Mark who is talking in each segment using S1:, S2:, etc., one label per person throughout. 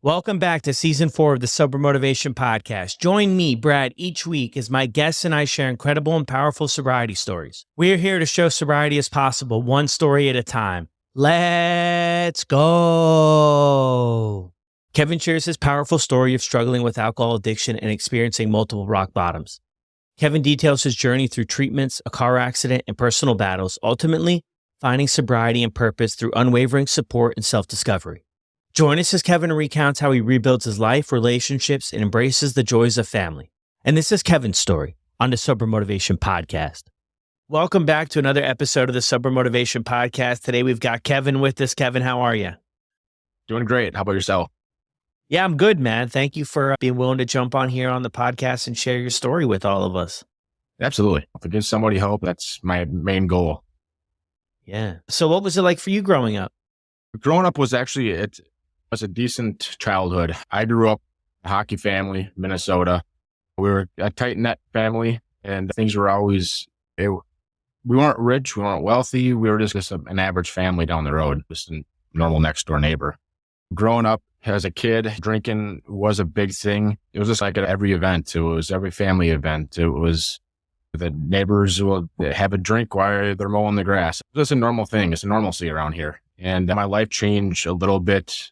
S1: Welcome back to Season 4 of the Sober Motivation Podcast. Join me, Brad, each week as my guests and I share incredible and powerful sobriety stories. We're here to show sobriety is possible, one story at a time. Let's go. Kevin shares his powerful story of struggling with alcohol addiction and experiencing multiple rock bottoms. Kevin details his journey through treatments, a car accident, and personal battles, ultimately finding sobriety and purpose through unwavering support and self-discovery. Join us as Kevin recounts how he rebuilds his life, relationships, and embraces the joys of family. And this is Kevin's story on the Sober Motivation Podcast. Welcome back to another episode of the Sober Motivation Podcast. Today we've got Kevin with us. Kevin, how are you?
S2: Doing great. How about yourself?
S1: Yeah, I'm good, man. Thank you for being willing to jump on here on the podcast and share your story with all of us.
S2: Absolutely. If it gives somebody hope, that's my main goal.
S1: Yeah. So what was it like for you growing up?
S2: Growing up was actually, it was a decent childhood. I grew up in a hockey family, Minnesota. We were a tight-knit family, and things were always, we weren't rich, we weren't wealthy. We were just an average family down the road, just a normal next-door neighbor. Growing up as a kid, drinking was a big thing. It was just like at every event. It was every family event. It was the neighbors will have a drink while they're mowing the grass. It's just a normal thing. It's a normalcy around here. And my life changed a little bit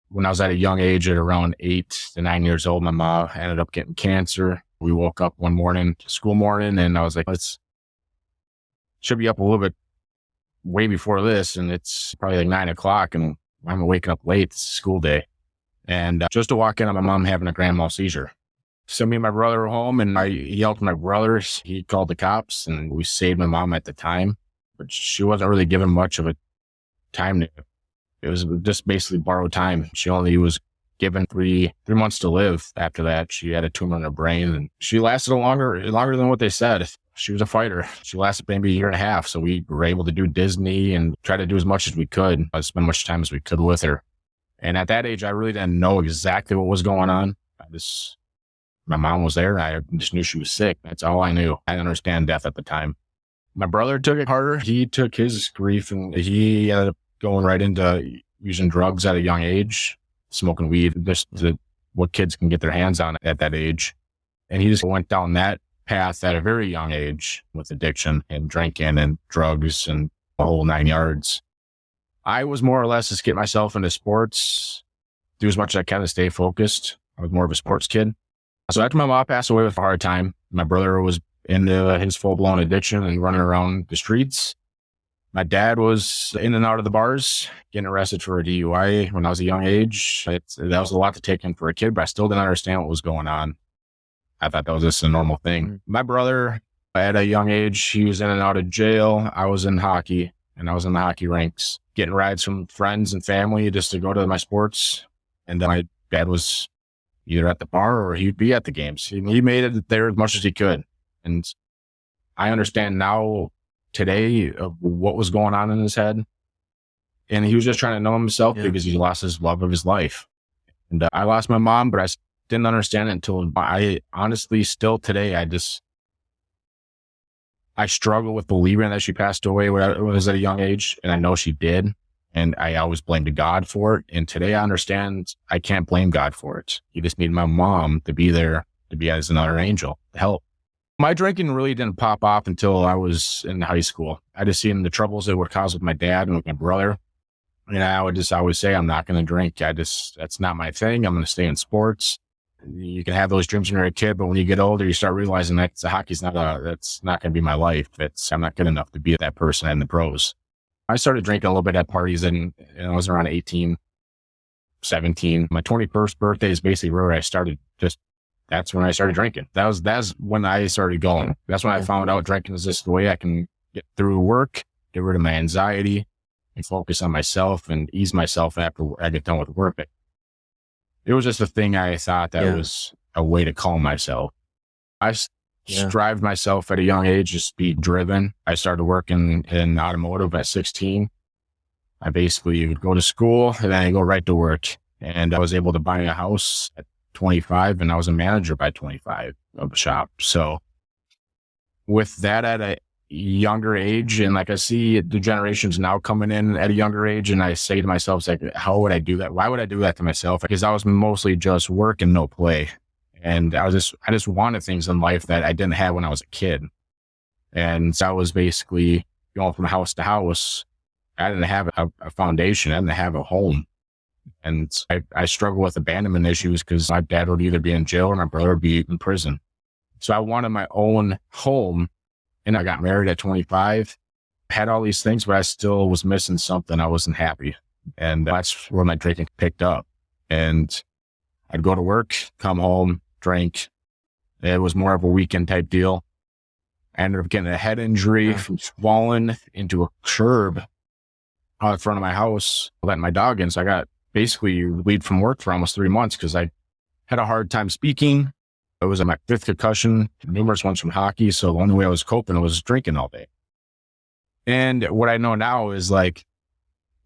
S2: when I was at a young age, at around 8 to 9 years old. My mom ended up getting cancer. We woke up one morning, school morning, and I was like, should be up a little bit way before this. And it's probably like 9 o'clock and I'm waking up late. It's school day. And just to walk in on my mom having a grand mal seizure. So me and my brother were home, and I yelled at my brothers. He called the cops, and we saved my mom at the time, but she wasn't really given much of a time. It was just basically borrowed time. She only was given three months to live. After that, she had a tumor in her brain, and she lasted longer than what they said. She was a fighter. She lasted maybe a year and a half. So we were able to do Disney and try to do as much as we could, spend as much time as we could with her. And at that age, I really didn't know exactly what was going on. My mom was there. I just knew she was sick. That's all I knew. I didn't understand death at the time. My brother took it harder. He took his grief and he ended up going right into using drugs at a young age, smoking weed, what kids can get their hands on at that age. And he just went down that path at a very young age with addiction and drinking and drugs and the whole 9 yards. I was more or less just get myself into sports, do as much as I can to stay focused. I was more of a sports kid. So after my mom passed away with a hard time, my brother was into his full-blown addiction and running around the streets. My dad was in and out of the bars, getting arrested for a DUI when I was a young age. That was a lot to take in for a kid, but I still didn't understand what was going on. I thought that was just a normal thing. Mm-hmm. My brother, at a young age, he was in and out of jail. I was in hockey, and I was in the hockey ranks, getting rides from friends and family just to go to my sports. And my dad was either at the bar or he'd be at the games. He made it there as much as he could. And I understand now today of what was going on in his head. And he was just trying to know himself because he lost his love of his life. And I lost my mom, but I didn't understand it until I honestly still today, I struggle with believing that she passed away when I was at a young age. And I know she did. And I always blamed God for it. And today I understand I can't blame God for it. He just needed my mom to be there, to be as another angel to help. My drinking really didn't pop off until I was in high school. I just seen the troubles that were caused with my dad and with my brother. And I would just always say, I'm not going to drink. That's not my thing. I'm going to stay in sports. You can have those dreams when you're a kid, but when you get older, you start realizing that hockey's that's not going to be my life. I'm not good enough to be that person in the pros. I started drinking a little bit at parties and I was around 18, 17. My 21st birthday is basically where I started that's when I started drinking. That's when I started going. That's when I found out drinking is just the way I can get through work, get rid of my anxiety, and focus on myself and ease myself after I get done with work. It was just a thing I thought that was a way to calm myself. I strived myself at a young age, just be driven. I started working in automotive at 16. I basically would go to school and then I go right to work. And I was able to buy a house at 25 and I was a manager by 25 of a shop. So with that younger age, and like I see the generations now coming in at a younger age, and I say to myself, it's like, how would I do that? Why would I do that to myself? Because I was mostly just work and no play. And I just wanted things in life that I didn't have when I was a kid. And so I was basically going from house to house. I didn't have a foundation. I didn't have a home. And I struggled with abandonment issues because my dad would either be in jail or my brother would be in prison. So I wanted my own home. And I got married at 25, had all these things, but I still was missing something. I wasn't happy. And that's where my drinking picked up. And I'd go to work, come home, drink. It was more of a weekend type deal. I ended up getting a head injury from falling into a curb out in front of my house, letting my dog in. So I got basically leave from work for almost 3 months because I had a hard time speaking. It was my 5th concussion, numerous ones from hockey. So the only way I was coping was drinking all day. And what I know now is like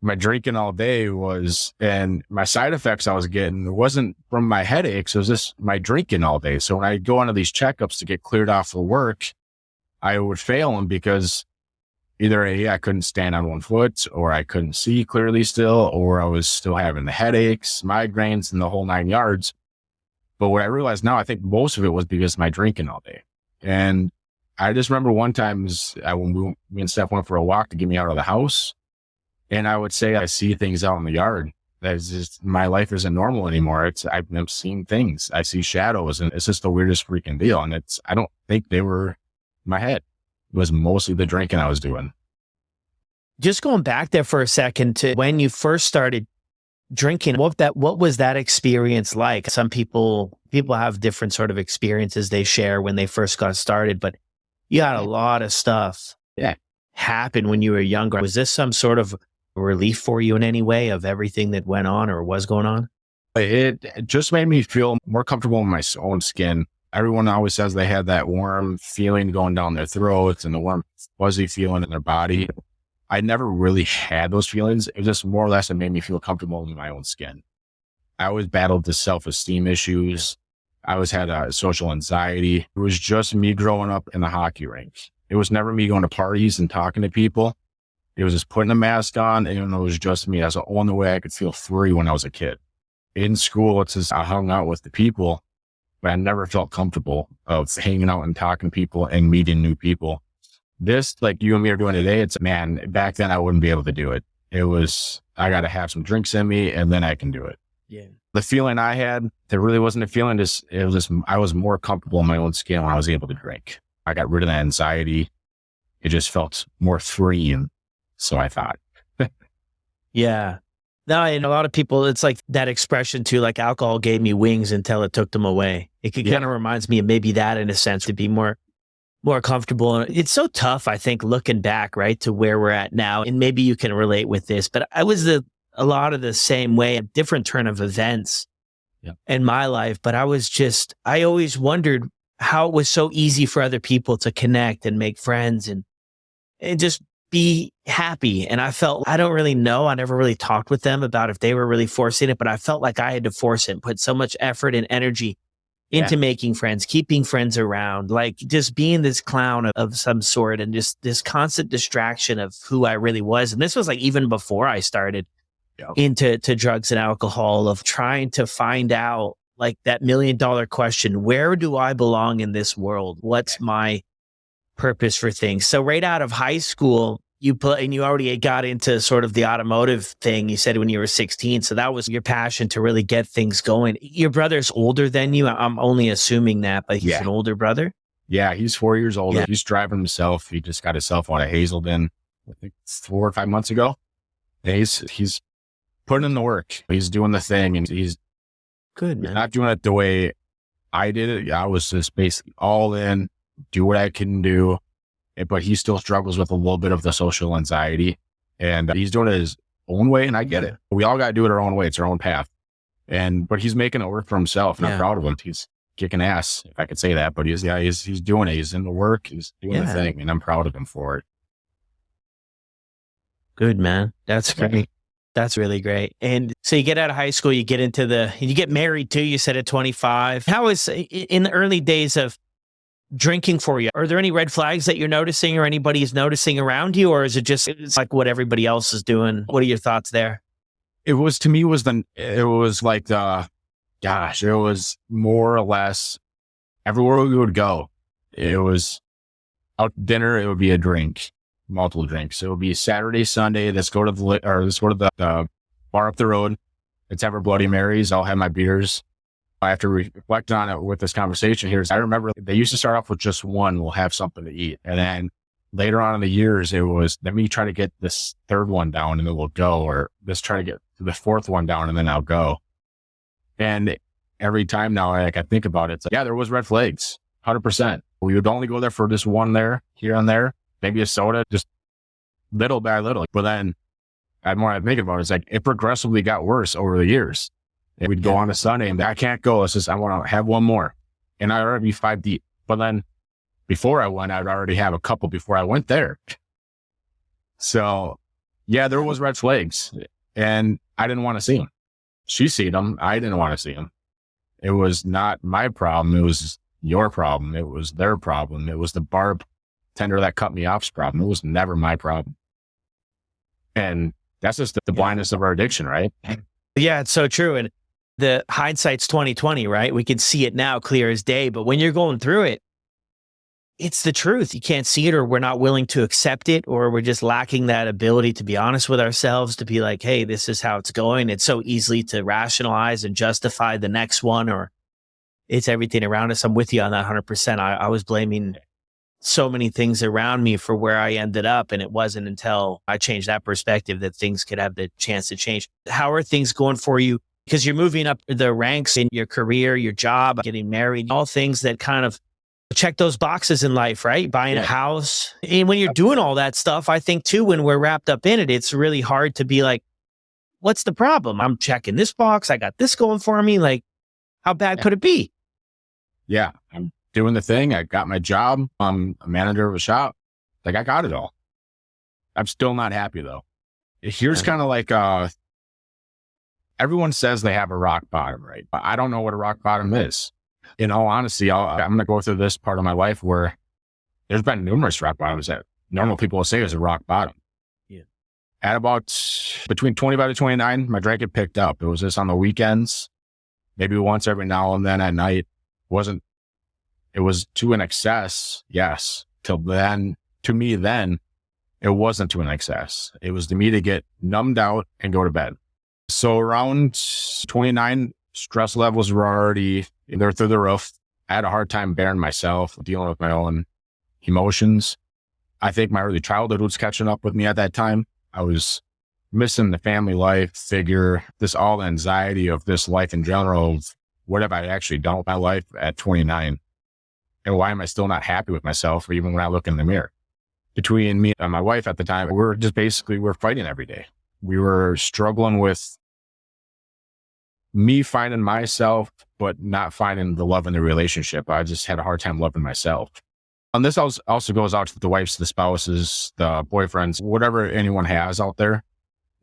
S2: my drinking all day was, and my side effects I was getting, it wasn't from my headaches. It was just my drinking all day. So when I go onto these checkups to get cleared off for work, I would fail them because either I couldn't stand on one foot, or I couldn't see clearly still, or I was still having the headaches, migraines, and the whole 9 yards. But what I realized now, I think most of it was because of my drinking all day. And I just remember one time when me and Steph went for a walk to get me out of the house. And I would say I see things out in the yard. That's just, my life isn't normal anymore. I'm seeing things. I see shadows, and it's just the weirdest freaking deal. And I don't think they were in my head. It was mostly the drinking I was doing.
S1: Just going back there for a second to when you first started drinking, what was that experience like? Some people have different sort of experiences they share when they first got started, but you had a lot of stuff happen when you were younger. Was this some sort of relief for you in any way of everything that went on or was going on?
S2: It just made me feel more comfortable in my own skin. Everyone always says they had that warm feeling going down their throats and the warm fuzzy feeling in their body. I never really had those feelings. It was just more or less, it made me feel comfortable in my own skin. I always battled the self-esteem issues. I always had a social anxiety. It was just me growing up in the hockey rink. It was never me going to parties and talking to people. It was just putting a mask on, and it was just me. That's the only way I could feel free when I was a kid. In school, it's just I hung out with the people, but I never felt comfortable of hanging out and talking to people and meeting new people. This, like you and me are doing today, back then I wouldn't be able to do it. It was, I got to have some drinks in me and then I can do it.
S1: Yeah.
S2: The feeling I had, there really wasn't a feeling. I was more comfortable in my own skin when I was able to drink. I got rid of that anxiety. It just felt more free. And so I thought.
S1: Yeah. No, and a lot of people, it's like that expression too, like alcohol gave me wings until it took them away. It kind of reminds me of maybe that in a sense, to be more comfortable. It's so tough, I think, looking back, right, to where we're at now. And maybe you can relate with this, but I was a lot of the same way, a different turn of events in my life. But I always wondered how it was so easy for other people to connect and make friends and just be happy. And I felt, I don't really know. I never really talked with them about if they were really forcing it, but I felt like I had to force it and put so much effort and energy into making friends, keeping friends around, like just being this clown of some sort and just this constant distraction of who I really was. And this was like even before I started into drugs and alcohol, of trying to find out like that $1 million question, where do I belong in this world? What's my purpose for things? So right out of high school, you already got into sort of the automotive thing. You said when you were 16. So that was your passion to really get things going. Your brother's older than you. I'm only assuming that, but he's an older brother.
S2: Yeah, he's 4 years older. Yeah. He's driving himself. He just got himself out of Hazelden, I think 4 or 5 months ago. And he's putting in the work. He's doing the thing, and he's
S1: good, man.
S2: Not doing it the way I did it. I was just basically all in, do what I can do. But he still struggles with a little bit of the social anxiety, and he's doing it his own way. And I get it. We all got to do it our own way. It's our own path. But he's making it work for himself, and I'm proud of him. He's kicking ass, if I could say that, but he's doing it. He's in the work. He's doing the thing, and I'm proud of him for it. Good, man. That's great. That's really great. And so you get out of high school, you get married too, you said at 25. How was in the early days of
S1: drinking for you? Are there any red flags that you're noticing or anybody is noticing around you? Or is it just it's like what everybody else is doing? What are your thoughts there?
S2: It was, to me, it was like it was more or less everywhere we would go. It was out to dinner. It would be a drink, multiple drinks. It would be Saturday, Sunday. Let's go to the bar up the road. Let's have our Bloody Marys. I'll have my beers. I have to reflect on it with this conversation here. I remember they used to start off with just one. We'll have something to eat. And then later on in the years, it was, let me try to get this third one down and then we'll go, or let's try to get the fourth one down and then I'll go. And every time now, I think about it, it's like, yeah, there was red flags, 100%. We would only go there for this one there, here and there, maybe a soda, just little by little. But then the more I think about it, it's like it progressively got worse over the years. And we'd go on a Sunday and I can't go. It's just, I want to have one more. And I'd already be 5 deep. But then before I went, I'd already have a couple before I went there. So yeah, there was red flags and I didn't want to see them. She seen them. I didn't want to see them. It was not my problem. It was your problem. It was their problem. It was the bartender that cut me off's problem. It was never my problem. And that's just the blindness of our addiction, right?
S1: Yeah, it's so true. And the hindsight's 2020, right? We can see it now clear as day, but when you're going through it, it's the truth. You can't see it, or we're not willing to accept it, or we're just lacking that ability to be honest with ourselves, to be like, hey, this is how it's going. It's so easily to rationalize and justify the next one, or it's everything around us. I'm with you on that 100%. I was blaming so many things around me for where I ended up. And it wasn't until I changed that perspective that things could have the chance to change. How are things going for you? Because you're moving up the ranks in your career, your job, getting married, all things that kind of check those boxes in life, right? Buying a house. And when you're doing all that stuff, I think too, when we're wrapped up in it, it's really hard to be like, what's the problem? I'm checking this box. I got this going for me. Like, how bad could it be?
S2: Yeah. I'm doing the thing. I got my job. I'm a manager of a shop. Like, I got it all. I'm still not happy though. Here's kind of like, everyone says they have a rock bottom, right? But I don't know what a rock bottom is. In all honesty, I'm going to go through this part of my life where there's been numerous rock bottoms that normal people will say is a rock bottom.
S1: Yeah.
S2: At about between 25 to 29, my drink had picked up. It was just on the weekends, maybe once every now and then at night. It was to an excess. Yes. Till then, to me, then it wasn't to an excess. It was to me to get numbed out and go to bed. So around 29, stress levels were already, they're through the roof. I had a hard time bearing myself, dealing with my own emotions. I think my early childhood was catching up with me at that time. I was missing the family life figure, all the anxiety of this life in general. What have I actually done with my life at 29? And why am I still not happy with myself, or even when I look in the mirror? Between me and my wife at the time, we're fighting every day. We were struggling with me finding myself, but not finding the love in the relationship. I just had a hard time loving myself. And this also goes out to the wives, the spouses, the boyfriends, whatever anyone has out there.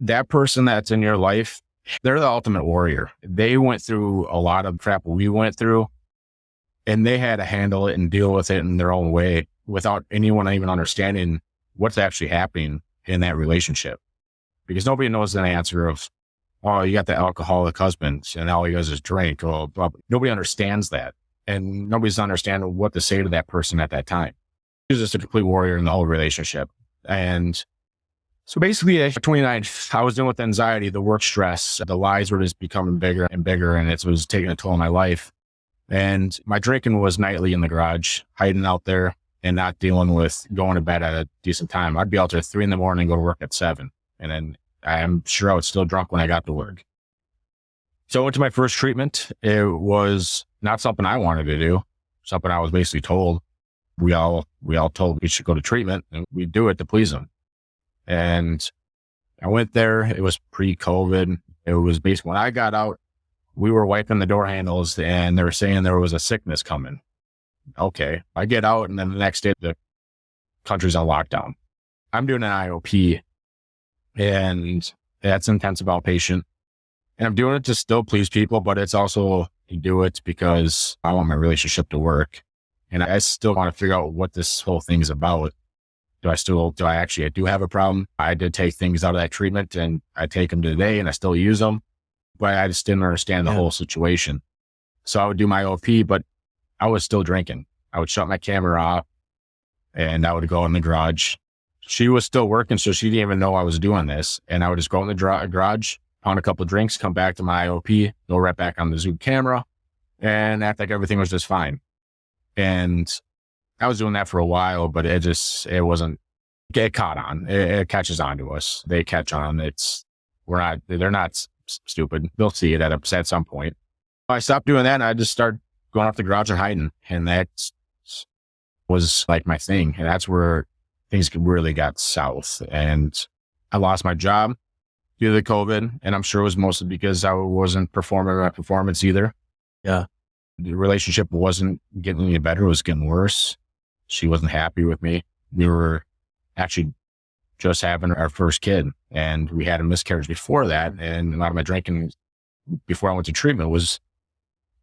S2: That person that's in your life, they're the ultimate warrior. They went through a lot of crap we went through, and they had to handle it and deal with it in their own way without anyone even understanding what's actually happening in that relationship. Because nobody knows the answer of, oh, you got the alcoholic husband and all he does is drink. Oh, blah, blah. Nobody understands that. And nobody's understanding what to say to that person at that time. He was just a complete warrior in the whole relationship. And so basically at 29, I was dealing with anxiety, the work stress, the lies were just becoming bigger and bigger, and it was taking a toll on my life. And my drinking was nightly in the garage, hiding out there and not dealing with going to bed at a decent time. I'd be out there at 3 a.m, go to work at 7. And then I'm sure I was still drunk when I got to work. So I went to my first treatment. It was not something I wanted to do, something I was basically told. We all told we should go to treatment, and we do it to please them. And I went there. It was pre-COVID. It was basically when I got out, we were wiping the door handles and they were saying there was a sickness coming. Okay. I get out, and then the next day the country's on lockdown. I'm doing an IOP, and that's intensive outpatient. And I'm doing it to still please people, but it's also, I do it because I want my relationship to work. And I still want to figure out what this whole thing's about. Do I do have a problem? I did take things out of that treatment and I take them today and I still use them, but I just didn't understand the whole situation. So I would do my OP, but I was still drinking. I would shut my camera off and I would go in the garage. She was still working, so she didn't even know I was doing this. And I would just go in the garage, pound a couple of drinks, come back to my IOP, go right back on the Zoom camera and act like everything was just fine. And I was doing that for a while, but it caught on. It catches on to us. They catch on. They're not stupid. They'll see it at some point. I stopped doing that and I just started going off the garage and hiding. And that was like my thing. And that's where things really got south. And I lost my job due to the COVID. And I'm sure it was mostly because I wasn't performing my performance either.
S1: Yeah.
S2: The relationship wasn't getting any better. It was getting worse. She wasn't happy with me. We were actually just having our first kid and we had a miscarriage before that. And a lot of my drinking before I went to treatment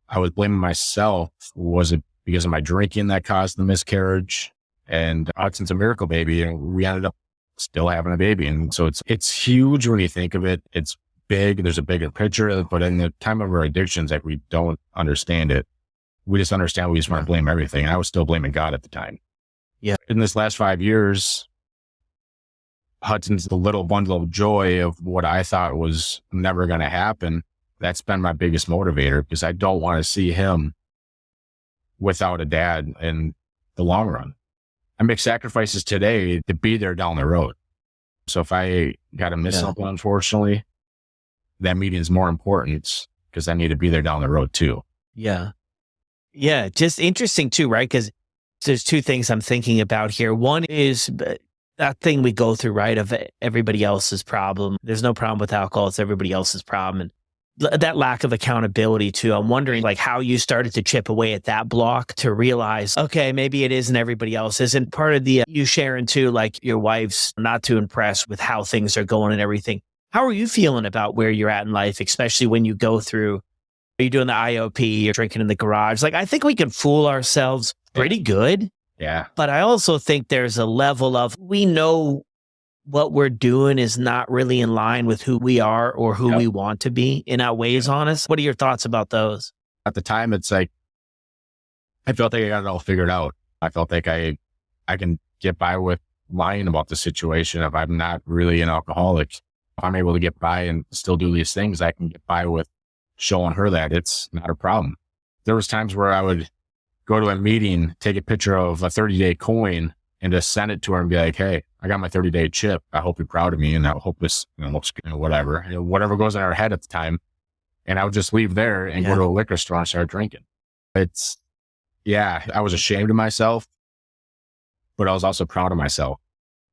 S2: I was blaming myself. Was it because of my drinking that caused the miscarriage? And Hudson's a miracle baby and we ended up still having a baby. And so it's huge when you think of it. It's big. There's a bigger picture, but in the time of our addictions, like we don't understand it. We just understand we just want to blame everything. And I was still blaming God at the time.
S1: Yeah.
S2: In this last 5 years, Hudson's the little bundle of joy of what I thought was never going to happen. That's been my biggest motivator because I don't want to see him without a dad in the long run. I make sacrifices today to be there down the road. So if I got to miss something, unfortunately, that meeting is more important because I need to be there down the road too.
S1: Yeah. Yeah. Just interesting too, right? Because there's two things I'm thinking about here. One is that thing we go through, right? Of everybody else's problem. There's no problem with alcohol. It's everybody else's problem. And that lack of accountability too. I'm wondering like how you started to chip away at that block to realize, okay, maybe it isn't everybody else's. And part of the, you sharing too, like your wife's not too impressed with how things are going and everything. How are you feeling about where you're at in life, especially when you go through, are you doing the IOP, you're drinking in the garage? Like, I think we can fool ourselves pretty good.
S2: Yeah.
S1: But I also think there's a level of, we know what we're doing is not really in line with who we are or who we want to be and outweighs on us. What are your thoughts about those?
S2: At the time, it's like, I felt like I got it all figured out. I felt like I can get by with lying about the situation. If I'm not really an alcoholic, if I'm able to get by and still do these things, I can get by with showing her that it's not a problem. There was times where I would go to a meeting, take a picture of a 30-day coin and just send it to her and be like, hey, I got my 30-day chip. I hope you're proud of me. And I hope this looks good, whatever, whatever goes in our head at the time. And I would just leave there and go to a liquor store and start drinking. I was ashamed of myself, but I was also proud of myself.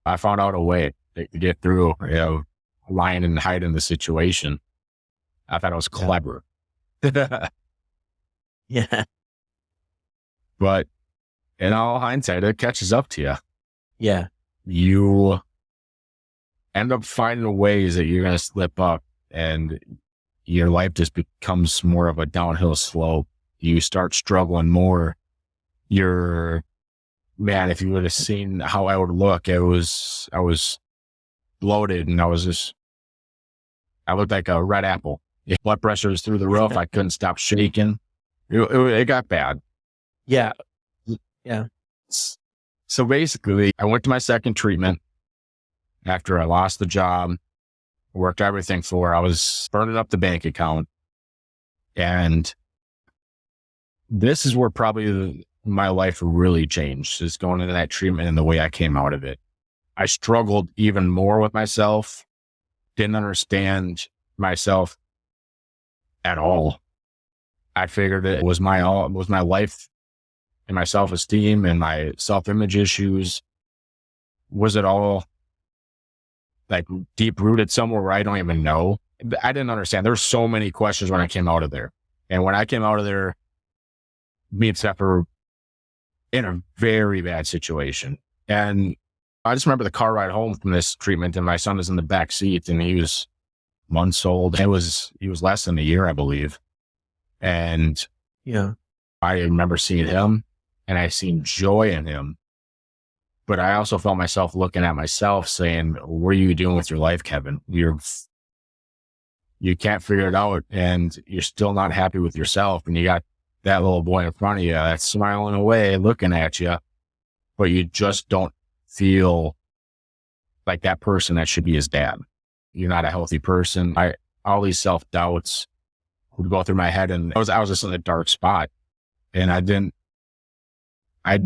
S2: I found out a way to get through, lying and hiding the situation. I thought I was clever.
S1: Yeah.
S2: But in all hindsight, it catches up to you.
S1: Yeah.
S2: You end up finding ways that you're going to slip up and your life just becomes more of a downhill slope. You start struggling more. If you would have seen how I would look, I was bloated and I looked like a red apple. Blood pressure was through the roof. I couldn't stop shaking. It got bad.
S1: Yeah. Yeah.
S2: So basically, I went to my second treatment after I lost the job, worked everything for. I was burning up the bank account. And this is where probably my life really changed, is going into that treatment and the way I came out of it. I struggled even more with myself, didn't understand myself at all. I figured it was my life and my self-esteem and my self-image issues. Was it all like deep rooted somewhere where I don't even know? I didn't understand. There were so many questions when I came out of there. And when I came out of there, me and Steph were in a very bad situation. And I just remember the car ride home from this treatment and my son was in the back seat and he was months old. He was less than a year, I believe. And I remember seeing him and I seen joy in him. But I also felt myself looking at myself saying, what are you doing with your life, Kevin? You can't figure it out, and you're still not happy with yourself. And you got that little boy in front of you that's smiling away, looking at you, but you just don't feel like that person that should be his dad. You're not a healthy person. All these self-doubts would go through my head, and I was just in a dark spot. And I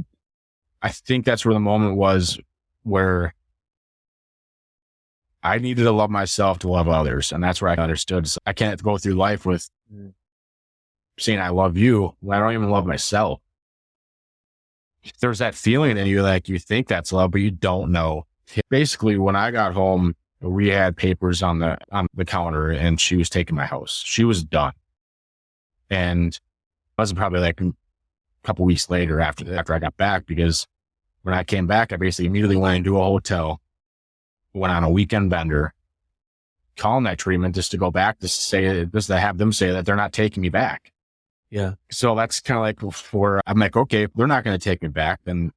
S2: think that's where the moment was where I needed to love myself to love others. And that's where I understood. So I can't go through life with saying I love you when I don't even love myself. There's that feeling in you, like you think that's love, but you don't know. Basically, when I got home, we had papers on the counter, and she was taking my house. She was done. And it was probably like a couple weeks later after I got back, because when I came back, I basically immediately went into a hotel, went on a weekend bender, calling that treatment just to go back to have them say that they're not taking me back.
S1: Yeah.
S2: So that's kind of like where I'm like, okay, if they're not going to take me back, then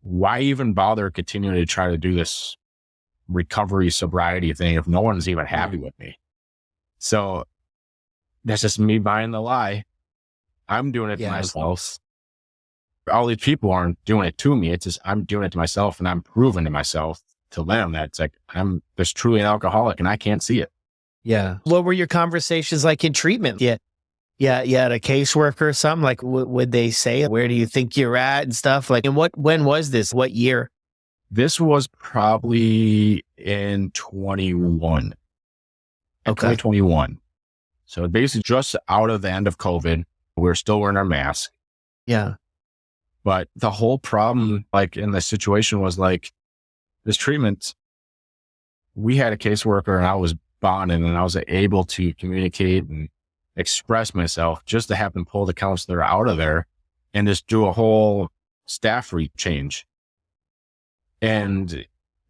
S2: why even bother continuing to try to do this recovery sobriety thing if no one's even happy with me? So that's just me buying the lie. I'm doing it to myself. All these people aren't doing it to me. It's just, I'm doing it to myself, and I'm proving to myself, to them, that it's like, I'm just truly an alcoholic and I can't see it.
S1: Yeah. What were your conversations like in treatment? Yeah. You had a caseworker or something? Like, would they say, where do you think you're at and stuff? Like, and when was this? What year?
S2: This was probably in 21.
S1: Okay.
S2: 2021. So basically just out of the end of COVID, we were still wearing our mask.
S1: Yeah.
S2: But the whole problem, like in the situation, was like this treatment, we had a caseworker and I was bonding, and I was able to communicate and express myself, just to have them pull the counselor out of there and just do a whole staff change. And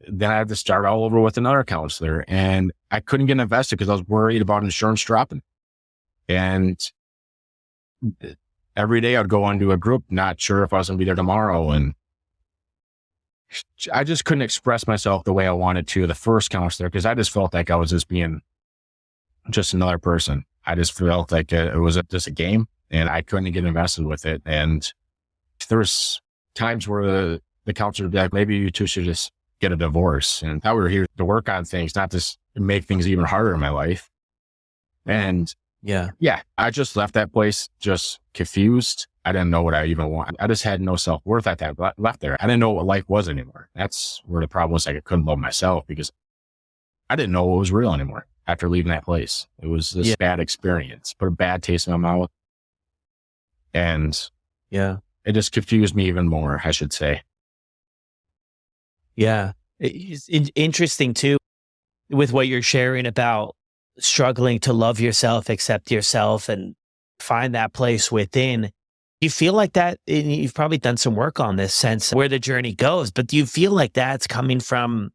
S2: then I had to start all over with another counselor, and I couldn't get invested because I was worried about insurance dropping. And every day I'd go into a group, not sure if I was going to be there tomorrow. And I just couldn't express myself the way I wanted to, the first counselor, because I just felt like I was just being just another person. I just felt like it was just a game, and I couldn't get invested with it. And there was times where the counselor would be like, maybe you two should just get a divorce. And I were here to work on things, not to make things even harder in my life. And yeah, I just left that place just confused. I didn't know what I even wanted. I just had no self-worth at that left there. I didn't know what life was anymore. That's where the problem was. Like, I couldn't love myself because I didn't know what was real anymore after leaving that place. It was this bad experience, put a bad taste in my mouth. And it just confused me even more, I should say.
S1: Yeah. It's interesting too, with what you're sharing about struggling to love yourself, accept yourself, and find that place within. You feel like that, and you've probably done some work on this sense where the journey goes, but do you feel like that's coming from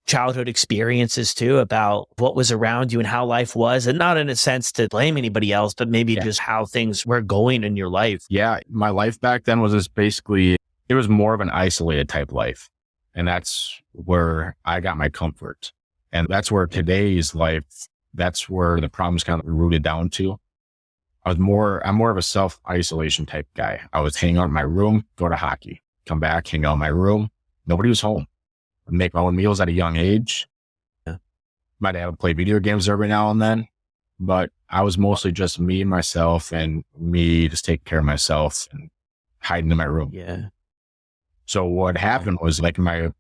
S1: childhood experiences too, about what was around you and how life was, and not in a sense to blame anybody else, but maybe just how things were going in your life?
S2: Yeah. My life back then was just basically, it was more of an isolated type life. And that's where I got my comfort. And that's where today's life, that's where the problem's kind of rooted down to. I'm more of a self-isolation type guy. I was hang out in my room, go to hockey, come back, hang out in my room. Nobody was home. I'd make my own meals at a young age. Yeah. My dad would play video games every now and then, but I was mostly just me and myself, and me just taking care of myself and hiding in my room.
S1: Yeah.
S2: So what happened was, like, in my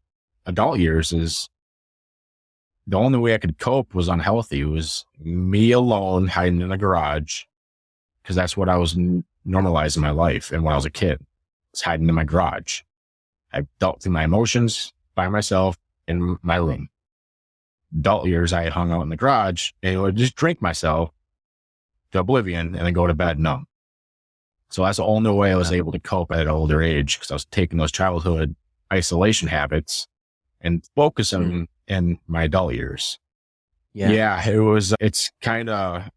S2: adult years, is the only way I could cope was unhealthy. It was me alone hiding in a garage, because that's what I was normalized in my life. And when I was a kid, I was hiding in my garage. I dealt through my emotions by myself in my room. Adult years, I hung out in the garage and would just drink myself to oblivion and then go to bed numb. So that's the only way I was able to cope at an older age, because I was taking those childhood isolation habits and focusing in my adult years. Yeah, it's kind of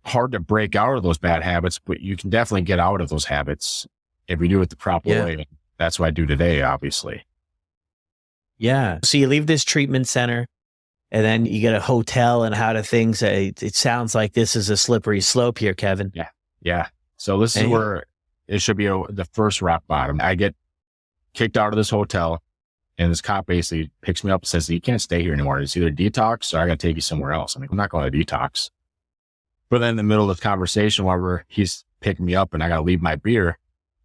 S2: hard to break out of those bad habits, but you can definitely get out of those habits. if we do it the proper
S1: Yeah.
S2: way. That's what I do today, obviously.
S1: Yeah. So you leave this treatment center and then you get a hotel, and how do things, it sounds like this is a slippery slope here, Kevin.
S2: Yeah. Yeah. So this is
S1: Hey.
S2: where it should be the first rock bottom. I get kicked out of this hotel, and this cop basically picks me up and says, you can't stay here anymore. It's either detox or I got to take you somewhere else. I'm like, I'm not going to detox. But then in the middle of the conversation, while he's picking me up and I got to leave my beer,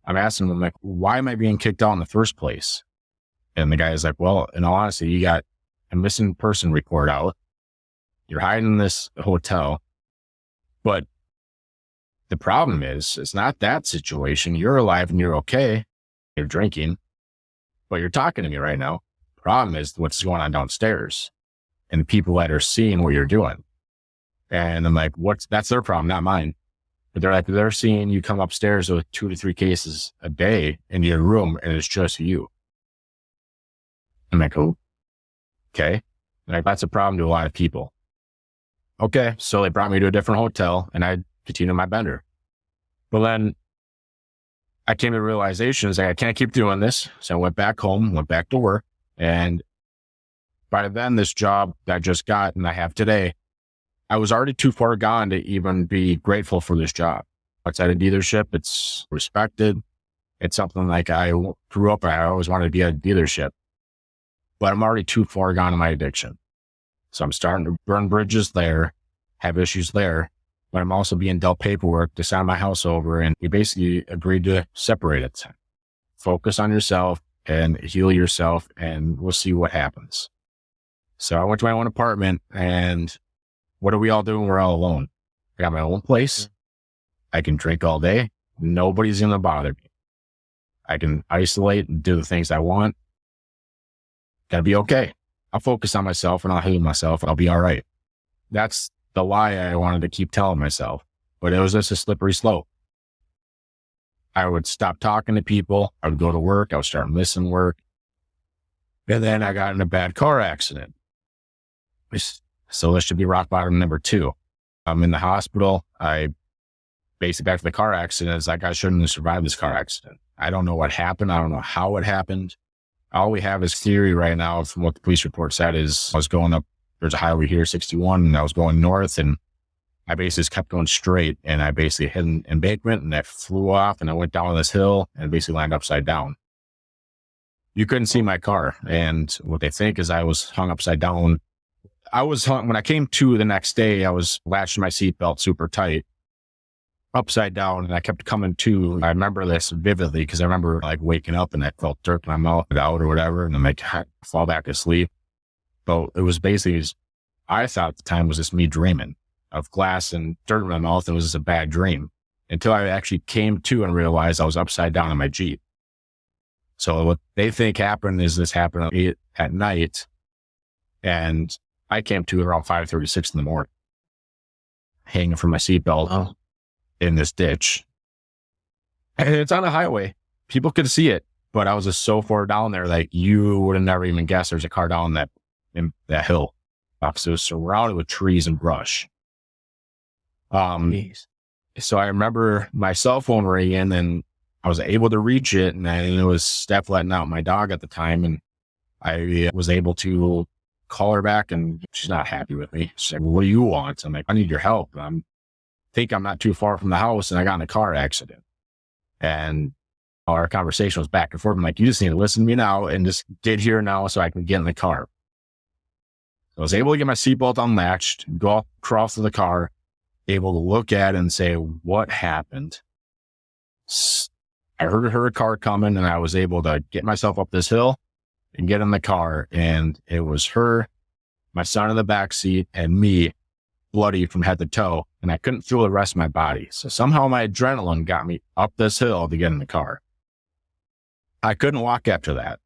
S2: I'm asking him, like, why am I being kicked out in the first place? And the guy is like, well, in all honesty, you got a missing person report out. You're hiding in this hotel. But the problem is, it's not that situation. You're alive and you're okay. You're drinking, but you're talking to me right now. Problem is what's going on downstairs and the people that are seeing what you're doing. And I'm like, that's their problem, not mine. But they're seeing you come upstairs with 2 to 3 cases a day in your room, and it's just you. I'm like, oh, okay. Like, that's a problem to a lot of people. Okay. So they brought me to a different hotel and I continued my bender. But then I came to the realization, is like, I can't keep doing this. So I went back home, went back to work. And by then, this job that I just got and I have today, I was already too far gone to even be grateful for this job. It's at a dealership. It's respected. It's something like I grew up, I always wanted to be at a dealership, but I'm already too far gone in my addiction. So I'm starting to burn bridges there, have issues there, but I'm also being dealt paperwork to sign my house over. And we basically agreed to separate it. Focus on yourself and heal yourself, and we'll see what happens. So I went to my own apartment, and what are we all doing? We're all alone. I got my own place. I can drink all day. Nobody's going to bother me. I can isolate and do the things I want. Gotta be okay. I'll focus on myself and I'll heal myself and I'll be all right. That's the lie I wanted to keep telling myself, but it was just a slippery slope. I would stop talking to people. I would go to work. I would start missing work. And then I got in a bad car accident. So this should be rock bottom number 2. I'm in the hospital. I basically, back to the car accident, is like, I shouldn't have survived this car accident. I don't know what happened. I don't know how it happened. All we have is theory right now from what the police report said is I was going up, there's a highway here, 61, and I was going north, and I basically just kept going straight, and I basically hit an embankment, and I flew off, and I went down this hill and basically landed upside down. You couldn't see my car, and what they think is I was hung upside down. I was hung, when I came to the next day, I was latching my seatbelt super tight, upside down, and I kept coming to. I remember this vividly because I remember like waking up and I felt dirt in my mouth out or whatever, and I'm like, I fall back asleep. But it was basically, I thought at the time was just me dreaming of glass and dirt in my mouth. It was just a bad dream until I actually came to and realized I was upside down in my Jeep. So what they think happened is this happened at night, and I came to around 5:36 in the morning, hanging from my seatbelt in this ditch. And it's on a highway. People could see it, but I was just so far down there, like you would have never even guessed there's a car down that hill. So it was surrounded with trees and brush. So I remember my cell phone ringing, and I was able to reach it, and it was Steph letting out my dog at the time, and I was able to call her back, and she's not happy with me. She's like, well, what do you want? I'm like, I need your help. I'm not too far from the house, and I got in a car accident. And our conversation was back and forth. I'm like, you just need to listen to me now and just get here now so I can get in the car. So I was able to get my seatbelt unlatched, go across to the car, able to look at it and say, what happened? I heard her car coming, and I was able to get myself up this hill and get in the car. And it was her, my son in the back seat, and me, bloody from head to toe. And I couldn't feel the rest of my body. So somehow my adrenaline got me up this hill to get in the car. I couldn't walk after that.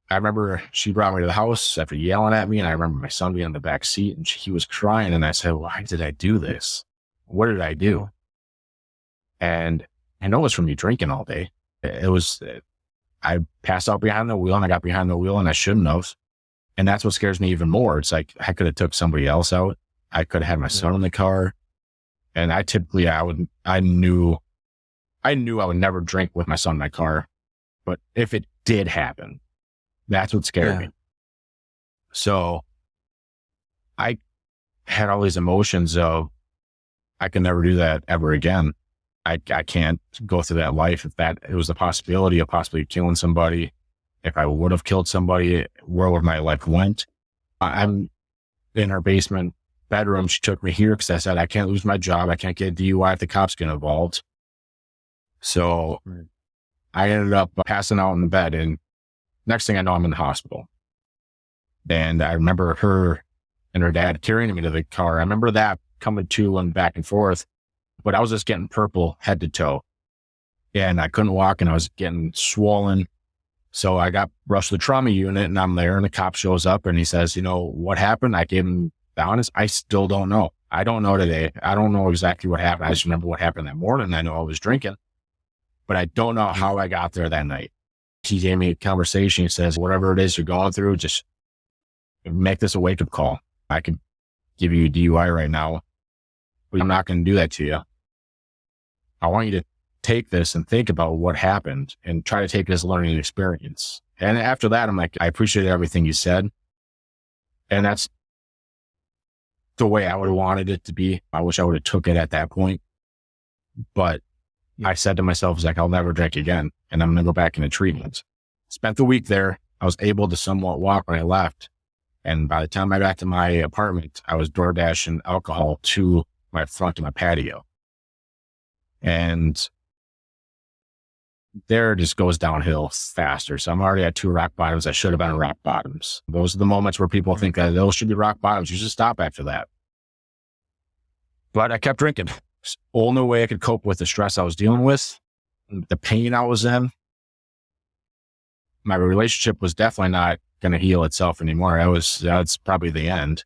S2: I remember she brought me to the house after yelling at me, and I remember my son being in the back seat, and he was crying. And I said, why did I do this? What did I do? And I know it was from me drinking all day. I passed out behind the wheel, and I got behind the wheel, and I shouldn't have. And that's what scares me even more. It's like, I could have took somebody else out. I could have had my son in the car. And I I knew I would never drink with my son in my car, but if it did happen, that's what scared me. So I had all these emotions of, I can never do that ever again. I can't go through that life. If that it was a possibility of possibly killing somebody, if I would have killed somebody, where would my life went? I'm in her basement bedroom. She took me here because I said, I can't lose my job. I can't get a DUI if the cops get involved. So I ended up passing out in the bed, and next thing I know, I'm in the hospital. And I remember her and her dad carrying me to the car. I remember that coming to and back and forth, but I was just getting purple head to toe, and I couldn't walk, and I was getting swollen. So I got rushed to the trauma unit, and I'm there, and the cop shows up, and he says, you know, what happened? I gave him the honest. I still don't know. I don't know today. I don't know exactly what happened. I just remember what happened that morning. I know I was drinking, but I don't know how I got there that night. He gave me a conversation. He says, whatever it is you're going through, just make this a wake-up call. I could give you a DUI right now, but I'm not going to do that to you. I want you to take this and think about what happened and try to take it as a learning experience. And after that, I'm like, I appreciate everything you said. And that's the way I would have wanted it to be. I wish I would have took it at that point. But I said to myself, like, I'll never drink again, and I'm going to go back into treatment. Spent the week there. I was able to somewhat walk when I left. And by the time I got to my apartment, I was door dashing alcohol to my front of my patio. And there it just goes downhill faster. So I'm already at 2 rock bottoms. I should have been rock bottoms. Those are the moments where people think that those should be rock bottoms. You should stop after that. But I kept drinking. Only way I could cope with the stress I was dealing with, the pain I was in. My relationship was definitely not going to heal itself anymore. That's probably the end.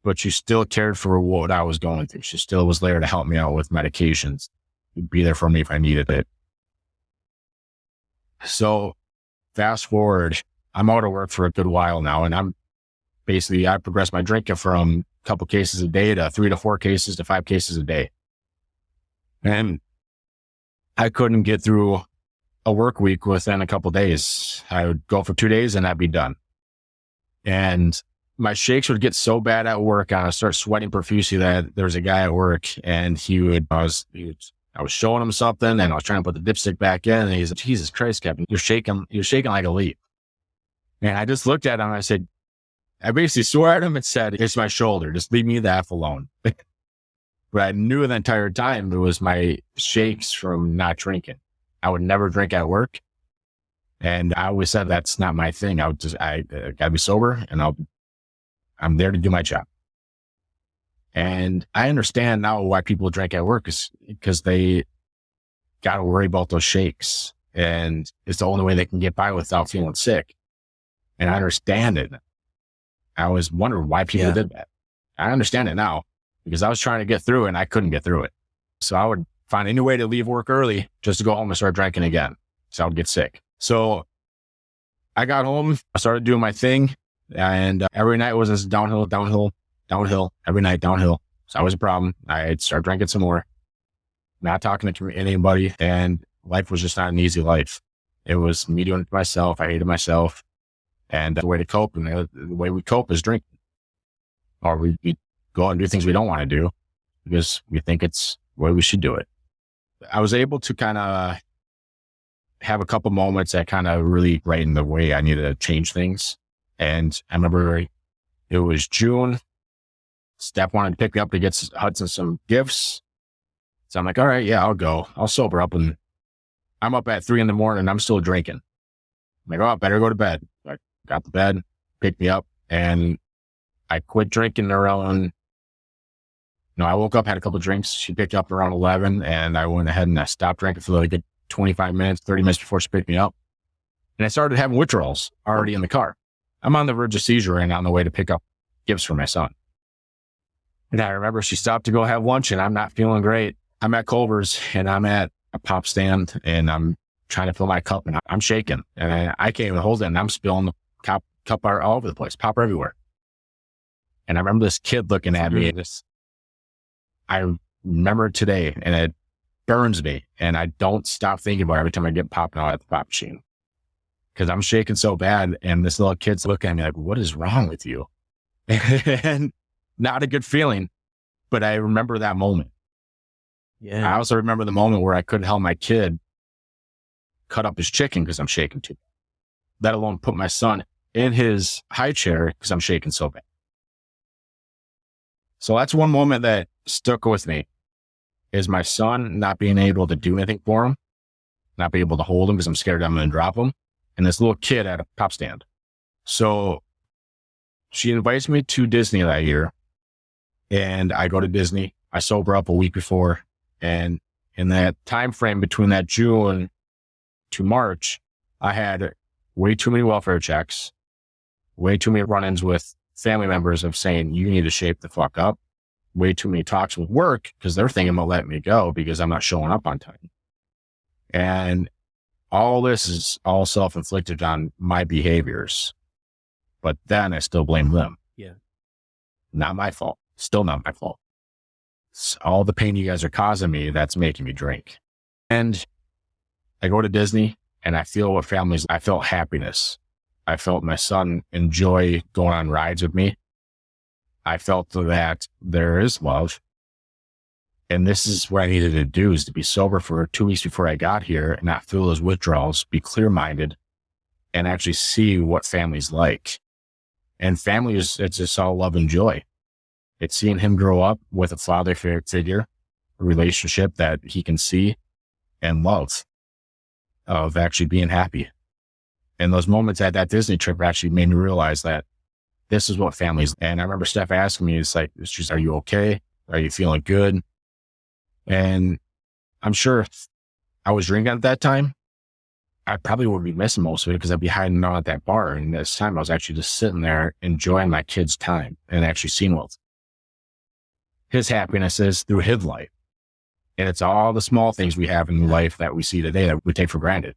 S2: But she still cared for what I was going through. She still was there to help me out with medications, be there for me if I needed it. So fast forward, I'm out of work for a good while now, and I progressed my drinking from a couple cases a day to 3 to 4 cases to 5 cases a day. And I couldn't get through a work week within a couple of days. I would go for 2 days and I'd be done. And my shakes would get so bad at work, I would start sweating profusely that there was a guy at work, and I was showing him something, and I was trying to put the dipstick back in, and he's like, Jesus Christ, Kevin, you're shaking like a leaf. And I just looked at him and I basically swore at him and said, it's my shoulder. Just leave me the F alone. But I knew the entire time it was my shakes from not drinking. I would never drink at work. And I always said, that's not my thing. I gotta be sober, and I'm there to do my job. And I understand now why people drink at work is because they got to worry about those shakes, and it's the only way they can get by without feeling sick. And I understand it. I always wondered why people did that. I understand it now because I was trying to get through it and I couldn't get through it. So I would find any way to leave work early just to go home and start drinking again. So I would get sick. So I got home, I started doing my thing, and every night was this downhill, every night downhill. So that was a problem. I'd start drinking some more, not talking to anybody, and life was just not an easy life. It was me doing it to myself. I hated myself. And the way to cope, and the way we cope is drinking. Or we go and do things we don't want to do because we think it's the way we should do it. I was able to kind of have a couple moments that kind of really brightened the way I needed to change things. And I remember it was June. Steph wanted to pick me up to get Hudson some gifts. So I'm like, all right, yeah, I'll go. I'll sober up. And I'm up at 3 a.m. I'm still drinking. I'm like, oh, I better go to bed. I got to bed, picked me up, and I quit drinking around, I woke up, had a couple of drinks. She picked up around 11, and I went ahead and I stopped drinking for like a good 25 minutes, 30 minutes before she picked me up. And I started having withdrawals already in the car. I'm on the verge of seizure and on the way to pick up gifts for my son. And I remember she stopped to go have lunch, and I'm not feeling great. I'm at Culver's, and I'm at a pop stand, and I'm trying to fill my cup, and I'm shaking, and I can't even hold it, and I'm spilling the cup all over the place, pop everywhere. And I remember this kid looking at me, and I remember it today, and burns me. And I don't stop thinking about it every time I get popping out at the pop machine. Because I'm shaking so bad. And this little kid's looking at me like, what is wrong with you? And not a good feeling. But I remember that moment.
S1: Yeah.
S2: I also remember the moment where I couldn't help my kid cut up his chicken because I'm shaking too, let alone put my son in his high chair because I'm shaking so bad. So that's one moment that stuck with me, is my son not being able to do anything for him, not being able to hold him because I'm scared I'm going to drop him, and this little kid at a pop stand. So she invites me to Disney that year, and I go to Disney. I sober up a week before, and in that time frame between that June to March, I had way too many welfare checks, way too many run-ins with family members of saying, you need to shape the fuck up. Way too many talks with work because they're thinking about letting me go because I'm not showing up on time. And all this is all self-inflicted on my behaviors. But then I still blame them.
S1: Yeah.
S2: Not my fault. Still not my fault. It's all the pain you guys are causing me, that's making me drink. And I go to Disney and I feel what families, I felt happiness. I felt my son enjoy going on rides with me. I felt that there is love. And this is what I needed to do, is to be sober for 2 weeks before I got here and not feel those withdrawals, be clear-minded, and actually see what family's like. And family is, it's just all love and joy. It's seeing him grow up with a father figure, a relationship that he can see and love, of actually being happy. And those moments at that Disney trip actually made me realize that this is what family's. And I remember Steph asking me, it's like, are you okay? Are you feeling good? And I'm sure if I was drinking at that time, I probably would be missing most of it because I'd be hiding out at that bar. And this time I was actually just sitting there enjoying my kid's time and actually seeing what his happiness is through his life. And it's all the small things we have in life that we see today that we take for granted.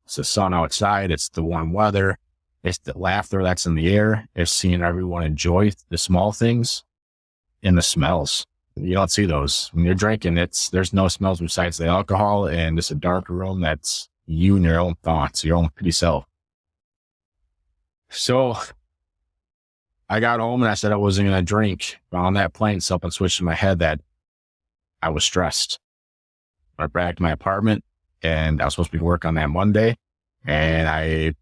S2: It's the sun outside. It's the warm weather. It's the laughter that's in the air. It's seeing everyone enjoy the small things and the smells. You don't see those when you're drinking. There's no smells besides the alcohol, and it's a dark room that's you and your own thoughts, your own pretty self. So I got home and I said I wasn't going to drink. But on that plane, something switched in my head that I was stressed. I went back to my apartment and I was supposed to be working on that Monday, and I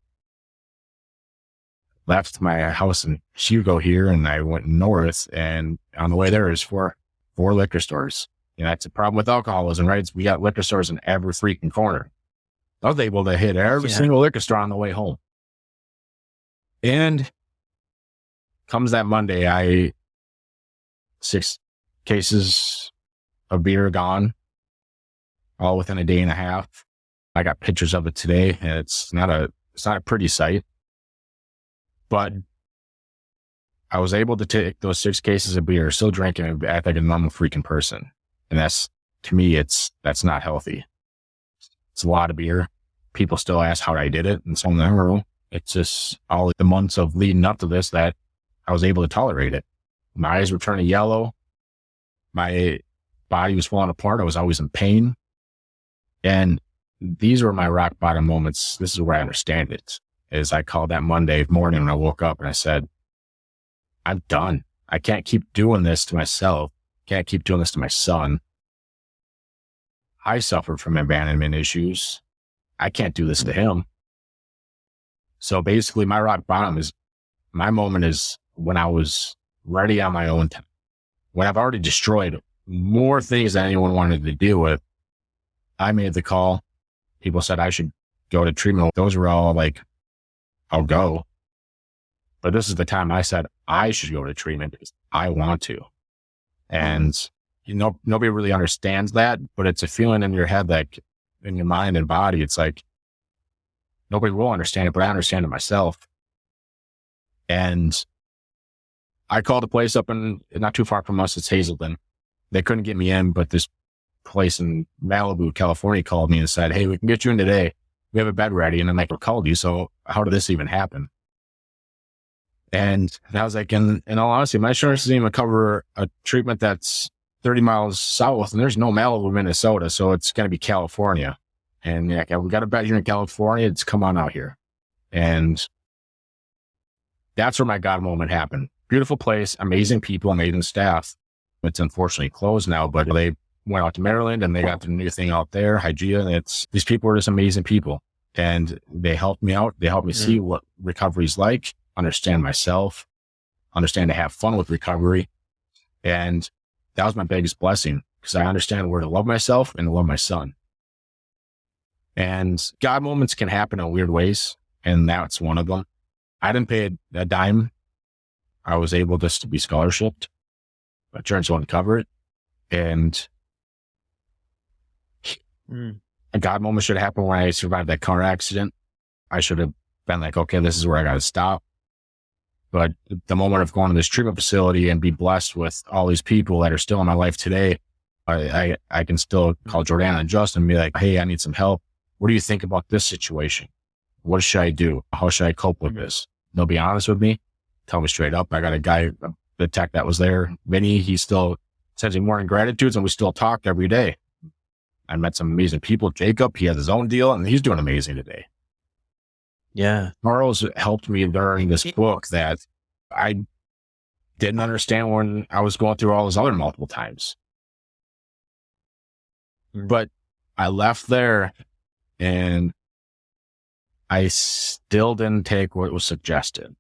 S2: left my house in Hugo here and I went north, and on the way there is four liquor stores. You know, that's a problem with alcoholism, right? We got liquor stores in every freaking corner. I was able to hit every single liquor store on the way home. And comes that Monday, 6 cases of beer gone, all within a day and a half. I got pictures of it today, and it's not a pretty sight. But I was able to take those 6 cases of beer, still drinking, and act like a normal freaking person. And that's, to me, that's not healthy. It's a lot of beer. People still ask how I did it. And so it's just all the months of leading up to this that I was able to tolerate it. My eyes were turning yellow. My body was falling apart. I was always in pain. And these were my rock bottom moments. This is where I understand it. Is I called that Monday morning when I woke up and I said, I'm done. I can't keep doing this to myself. Can't keep doing this to my son. I suffered from abandonment issues. I can't do this to him. So basically my rock bottom is, my moment is when I was ready on my own time. When I've already destroyed more things than anyone wanted to deal with, I made the call. People said I should go to treatment. Those were all like, I'll go. But this is the time I said I should go to treatment because I want to. And, you know, nobody really understands that, but it's a feeling in your head, like in your mind and body. It's like, nobody will understand it, but I understand it myself. And I called a place up in, not too far from us, it's Hazelden. They couldn't get me in, but this place in Malibu, California called me and said, hey, we can get you in today. We have a bed ready. And then they called you. So how did this even happen? And I was like, in all honesty, my insurance doesn't even cover a treatment that's 30 miles south, and there's no Malibu, Minnesota, so it's going to be California. And yeah, we got a bed here in California. It's come on out here. And that's where my God moment happened. Beautiful place, amazing people, amazing staff. It's unfortunately closed now, but they went out to Maryland and they got the new thing out there, Hygeia. These people are just amazing people. And they helped me out. They helped me see what recovery is like, understand myself, understand to have fun with recovery. And that was my biggest blessing, because I understand where to love myself and to love my son. And God moments can happen in weird ways, and that's one of them. I didn't pay a dime. I was able just to be scholarshiped. My insurance won't cover it. And a God moment should happen when I survived that car accident. I should have been like, okay, this is where I got to stop. But the moment of going to this treatment facility and be blessed with all these people that are still in my life today, I can still call Jordana and Justin and be like, hey, I need some help. What do you think about this situation? What should I do? How should I cope with this? They'll be honest with me, tell me straight up. I got a guy, the tech that was there, Vinny, he still sends me morning gratitudes, and we still talk every day. I met some amazing people. Jacob, he has his own deal and he's doing amazing today.
S1: Yeah.
S2: Charles helped me learn this book that I didn't understand when I was going through all those other multiple times. But I left there and I still didn't take what was suggested.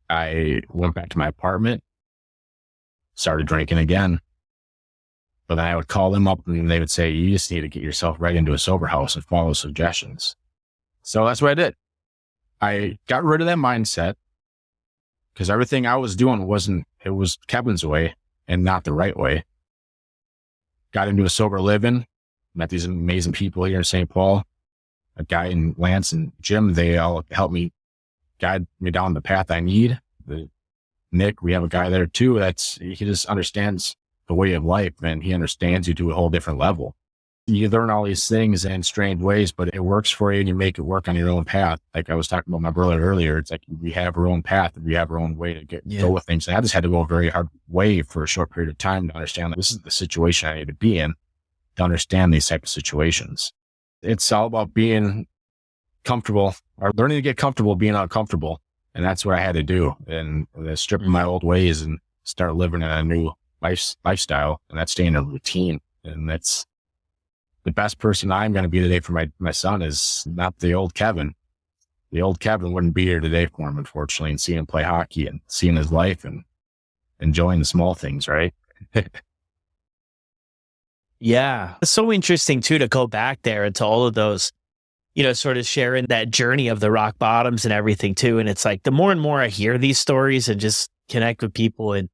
S2: I went back to my apartment, started drinking again. But then I would call them up and they would say, you just need to get yourself right into a sober house and follow suggestions. So that's what I did. I got rid of that mindset, because everything I was doing it was Kevin's way and not the right way. Got into a sober living, met these amazing people here in St. Paul. A guy in Lance and Jim, they all helped me, guide me down the path I need. Nick, we have a guy there too. He just understands the way of life, and he understands you to a whole different level. You learn all these things in strange ways, but it works for you and you make it work on your own path. Like I was talking about my brother earlier, it's like we have our own path and we have our own way to go with things. And I just had to go a very hard way for a short period of time to understand that this is the situation I need to be in, to understand these type of situations. It's all about being comfortable, or learning to get comfortable being uncomfortable. And that's what I had to do. And stripping my old ways and start living in a new lifestyle, and that's staying in a routine. And that's the best person I'm going to be today for my son is not the old Kevin. The old Kevin wouldn't be here today for him, unfortunately, and seeing him play hockey and seeing his life and enjoying the small things, right?
S1: Yeah. It's so interesting too, to go back there into all of those, sort of sharing that journey of the rock bottoms and everything too. And it's like, the more and more I hear these stories and just connect with people and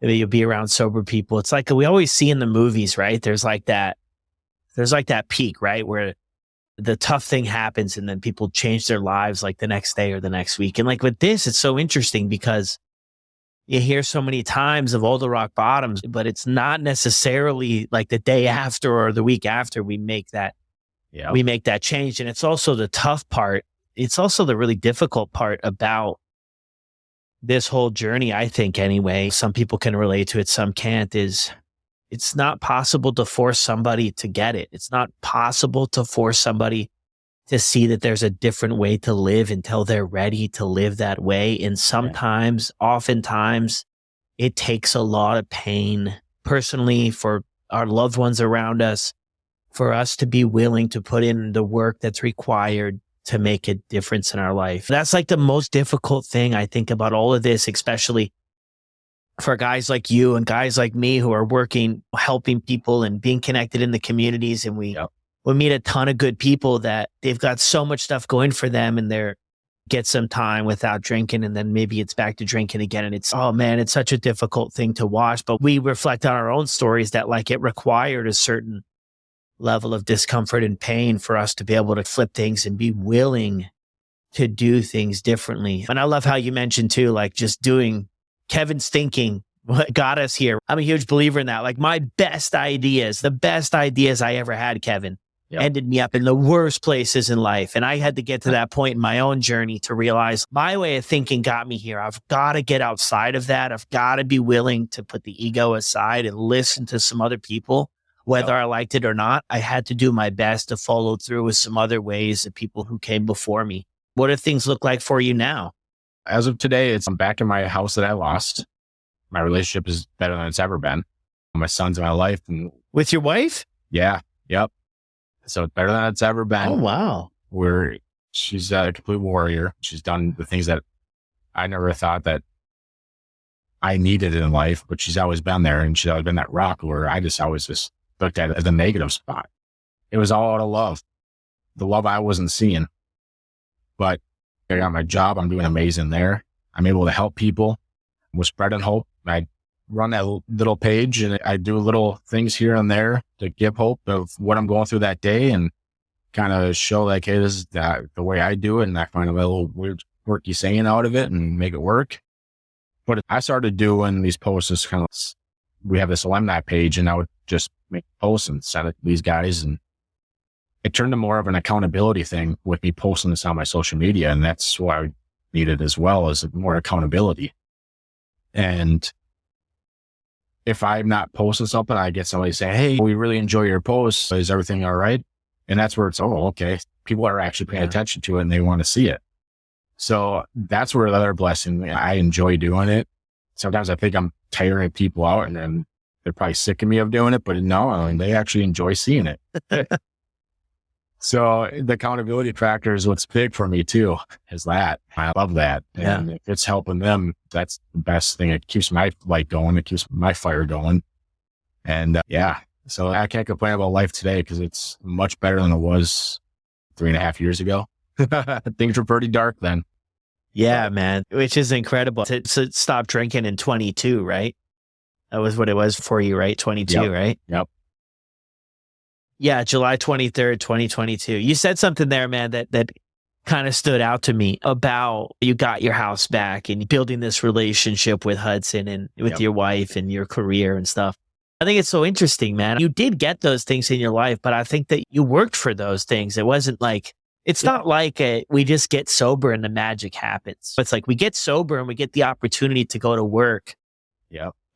S1: you'll be around sober people, it's like we always see in the movies, right? There's like that peak, right? Where the tough thing happens and then people change their lives like the next day or the next week. And like with this, it's so interesting because you hear so many times of all the rock bottoms, but it's not necessarily like the day after or the week after we make that change. And it's also the tough part. It's also the really difficult part about this whole journey, I think anyway. Some people can relate to it, some can't, is it's not possible to force somebody to get it. It's not possible to force somebody to see that there's a different way to live until they're ready to live that way. And oftentimes, it takes a lot of pain personally for our loved ones around us, for us to be willing to put in the work that's required to make a difference in our life. That's like the most difficult thing I think about all of this, especially for guys like you and guys like me who are working, helping people and being connected in the communities. And we meet a ton of good people that they've got so much stuff going for them, and they're get some time without drinking, and then maybe it's back to drinking again. And it's such a difficult thing to watch. But we reflect on our own stories that like it required a certain level of discomfort and pain for us to be able to flip things and be willing to do things differently. And I love how you mentioned too, like just doing Kevin's thinking what got us here. I'm a huge believer in that. Like the best ideas I ever had, Kevin,
S2: Yep.
S1: ended me up in the worst places in life. And I had to get to that point in my own journey to realize my way of thinking got me here. I've got to get outside of that. I've got to be willing to put the ego aside and listen to some other people, whether I liked it or not. I had to do my best to follow through with some other ways of people who came before me. What do things look like for you now?
S2: As of today, I'm back in my house that I lost. My relationship is better than it's ever been. My son's in my life. And
S1: With your wife?
S2: yeah, yep. So it's better than it's ever been.
S1: Oh, wow.
S2: She's a complete warrior. She's done the things that I never thought that I needed in life, but she's always been there. And she's always been that rock where I just always just looked at it as a negative spot. It was all out of love, the love I wasn't seeing. But I got my job. I'm doing amazing there. I'm able to help people. We're spreading hope. I run that little page and I do little things here and there to give hope of what I'm going through that day and kind of show like, hey, this is the way I do it. And I find a little weird quirky saying out of it and make it work. But I started doing these posts as kind of, we have this alumni page and I would just make posts and send it to these guys. And it turned to more of an accountability thing with me posting this on my social media. And that's what I needed as well, as more accountability. And if I'm not posting something, I get somebody saying, hey, we really enjoy your posts. Is everything all right? And that's where it's, oh, okay. People are actually paying attention to it and they want to see it. So that's where the other blessing, I enjoy doing it. Sometimes I think I'm tiring people out and then they're probably sick of me of doing it, but no, I mean, they actually enjoy seeing it. So the accountability factor is what's big for me too, is that. I love that. And if it's helping them, that's the best thing. It keeps my light going. It keeps my fire going. And so I can't complain about life today because it's much better than it was 3.5 years ago. Things were pretty dark then.
S1: Yeah, man, which is incredible. To stop drinking in 22, right? That was what it was for you, right? 22, right?
S2: Yep.
S1: Yeah, July 23rd, 2022. You said something there, man, that kind of stood out to me about you got your house back and building this relationship with Hudson and with your wife and your career and stuff. I think it's so interesting, man. You did get those things in your life, but I think that you worked for those things. It wasn't like, it's not like we just get sober and the magic happens. It's like we get sober and we get the opportunity to go to work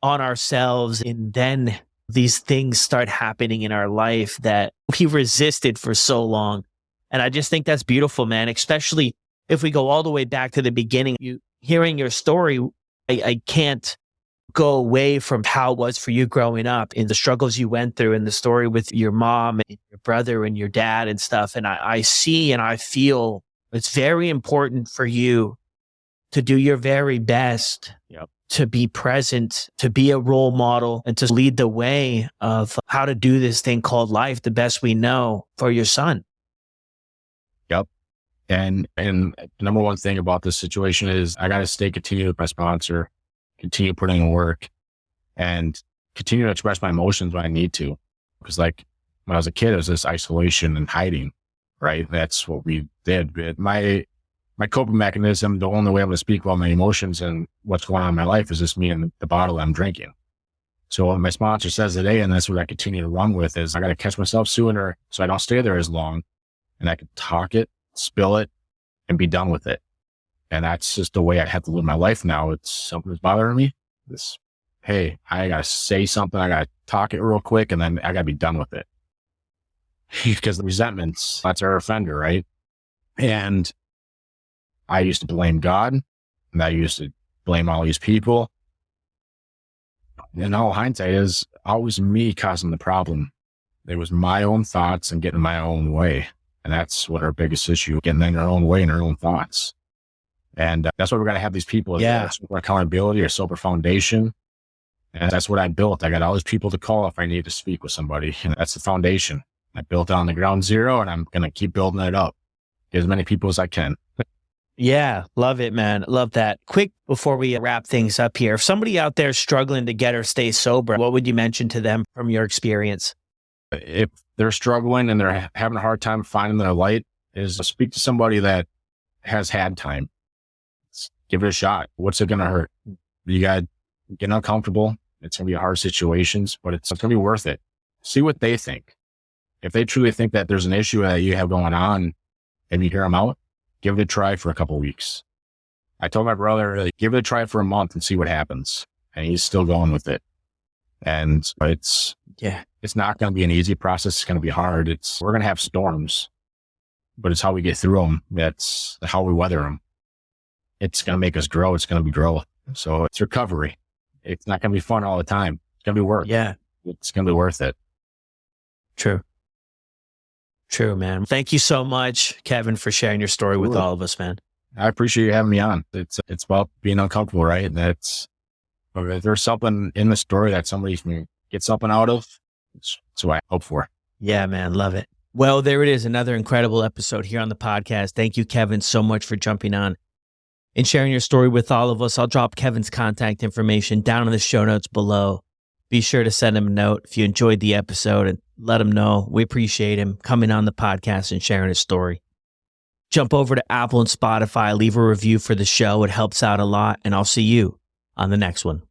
S1: on ourselves, and then these things start happening in our life that we resisted for so long. And I just think that's beautiful, man, especially if we go all the way back to the beginning. You hearing your story, I can't go away from how it was for you growing up and the struggles you went through and the story with your mom and your brother and your dad and stuff. And I see and I feel it's very important for you to do your very best to be present, to be a role model, and to lead the way of how to do this thing called life the best we know for your son.
S2: Yep. And the number one thing about this situation is I got to stay continued with my sponsor, continue putting in work, and continue to express my emotions when I need to. Because like when I was a kid, it was this isolation and hiding, right? That's what we did. But my coping mechanism, the only way I'm going to speak about my emotions and what's going on in my life is just me and the bottle I'm drinking. So what my sponsor says today, and that's what I continue to run with, is I got to catch myself sooner so I don't stay there as long and I can talk it, spill it, and be done with it. And that's just the way I have to live my life now. It's something that's bothering me. Hey, I got to say something. I got to talk it real quick and then I got to be done with it. Because the resentments, that's our offender, right? And I used to blame God, and I used to blame all these people. And all hindsight is always me causing the problem. It was my own thoughts and getting my own way. And that's what our biggest issue, getting in our own way and our own thoughts. And that's why we're going to have these people. For accountability or sober foundation. And that's what I built. I got all these people to call if I need to speak with somebody. And that's the foundation. I built it on the ground zero, and I'm going to keep building it up. Get as many people as I can.
S1: Yeah, love it, man. Love that. Quick, before we wrap things up here, if somebody out there is struggling to get or stay sober, what would you mention to them from your experience?
S2: If they're struggling and they're having a hard time finding their light, is speak to somebody that has had time. Give it a shot. What's it going to hurt? You got to get uncomfortable. It's going to be hard situations, but it's going to be worth it. See what they think. If they truly think that there's an issue that you have going on and you hear them out, give it a try for a couple of weeks. I told my brother, like, give it a try for a month and see what happens. And he's still going with it. And it's not going to be an easy process. It's going to be hard. We're going to have storms, but it's how we get through them. That's how we weather them. It's going to make us grow. It's going to be growth. So it's recovery. It's not going to be fun all the time. It's going to be work.
S1: Yeah.
S2: It's going to be worth it.
S1: True, man. Thank you so much, Kevin, for sharing your story with all of us, man.
S2: I appreciate you having me on. It's about being uncomfortable, right? If there's something in the story that somebody can get something out of, that's what I hope for.
S1: Yeah, man. Love it. Well, there it is. Another incredible episode here on the podcast. Thank you, Kevin, so much for jumping on and sharing your story with all of us. I'll drop Kevin's contact information down in the show notes below. Be sure to send him a note if you enjoyed the episode and let him know. We appreciate him coming on the podcast and sharing his story. Jump over to Apple and Spotify, leave a review for the show. It helps out a lot, and I'll see you on the next one.